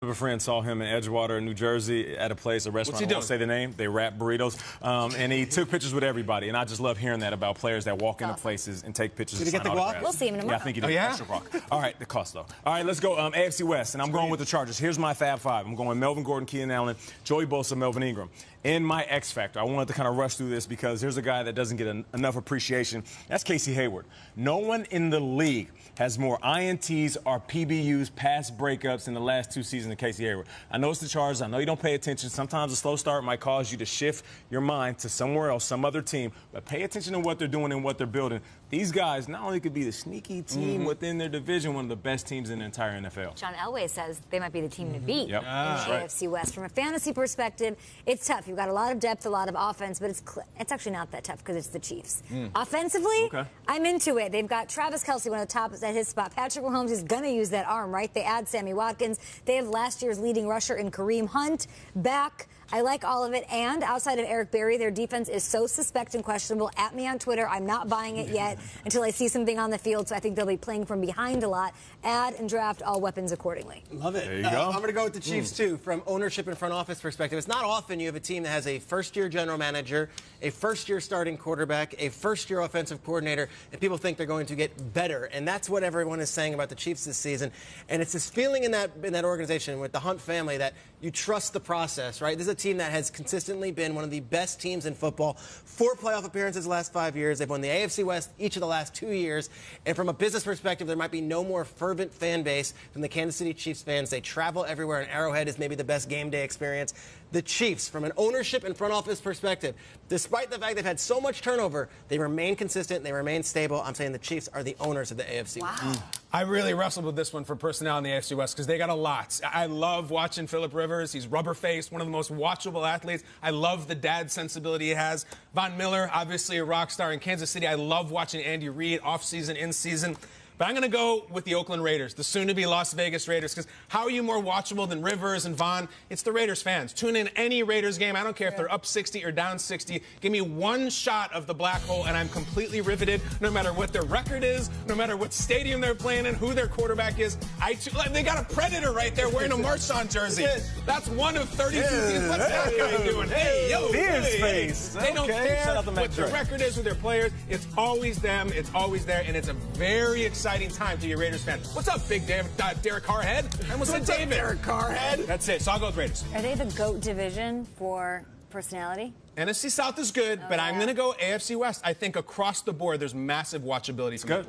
A friend saw him in Edgewater, New Jersey, at a place, a restaurant. I won't say the name. They wrap burritos, and he took pictures with everybody. And I just love hearing that about players that walk into places and take pictures. Did he get the guac? We'll see him tomorrow. Yeah, I think he did. Extra guac. All right, the cost though. All right, let's go. AFC West, and I'm going with the Chargers. Here's my Fab Five. I'm going Melvin Gordon, Keenan Allen, Joey Bosa, Melvin Ingram. In my X Factor, I wanted to kind of rush through this because here's a guy that doesn't get enough appreciation. That's Casey Hayward. No one in the league has more INTs or PBUs, pass breakups, in the last 2 seasons than Casey Hayward. I know it's the Chargers. I know you don't pay attention. Sometimes a slow start might cause you to shift your mind to somewhere else, some other team. But pay attention to what they're doing and what they're building. These guys not only could be the sneaky team within their division, one of the best teams in the entire NFL. John Elway says they might be the team to beat in the right. AFC West. From a fantasy perspective, it's tough. You've got a lot of depth, a lot of offense, but it's actually not that tough because it's the Chiefs. Offensively, I'm into it. They've got Travis Kelce, one of the tops at his spot. Patrick Mahomes is going to use that arm, right? They add Sammy Watkins. They have last year's leading rusher in Kareem Hunt back. I like all of it. And outside of Eric Berry, their defense is so suspect and questionable. At me on Twitter. I'm not buying it yet until I see something on the field. So I think they'll be playing from behind a lot. Add and draft all weapons accordingly. Love it. There you go. I'm going to go with the Chiefs, too, from ownership and front office perspective. It's not often you have a team that has a first-year general manager, a first-year starting quarterback, a first-year offensive coordinator, and people think they're going to get better. And that's what everyone is saying about the Chiefs this season. And it's this feeling in that organization with the Hunt family that you trust the process, right? This is a team that has consistently been one of the best teams in football. 4 playoff appearances the last 5 years. They've won the AFC West each of the last 2 years. And from a business perspective, there might be no more fervent fan base than the Kansas City Chiefs fans. They travel everywhere, and Arrowhead is maybe the best game day experience. The Chiefs, from an ownership and front office perspective, despite the fact they've had so much turnover, they remain consistent, they remain stable. I'm saying the Chiefs are the owners of the AFC West. I really wrestled with this one for personnel in the AFC West because they got a lot. I love watching Phillip Rivers. He's rubber-faced, one of the most watchable athletes. I love the dad sensibility he has. Von Miller, obviously a rock star in Kansas City. I love watching Andy Reid off-season, in-season. But I'm going to go with the Oakland Raiders, the soon-to-be Las Vegas Raiders, because how are you more watchable than Rivers and Vaughn? It's the Raiders fans. Tune in any Raiders game. I don't care if they're up 60 or down 60. Give me one shot of the black hole, and I'm completely riveted, no matter what their record is, no matter what stadium they're playing in, who their quarterback is. They got a Predator right there wearing a Marshawn jersey. That's one of 32 teams. What's that guy doing? Hey, yo, Fierce face. They don't care what their record is with their players. It's always them. It's always there, and it's a very exciting time to your Raiders fan. What's up, Big Derek Carrhead? I almost said David. Derek Carrhead. That's it. So I'll go with Raiders. Are they the GOAT division for personality? NFC South is good, but I'm going to go AFC West. I think across the board, there's massive watchability from the players.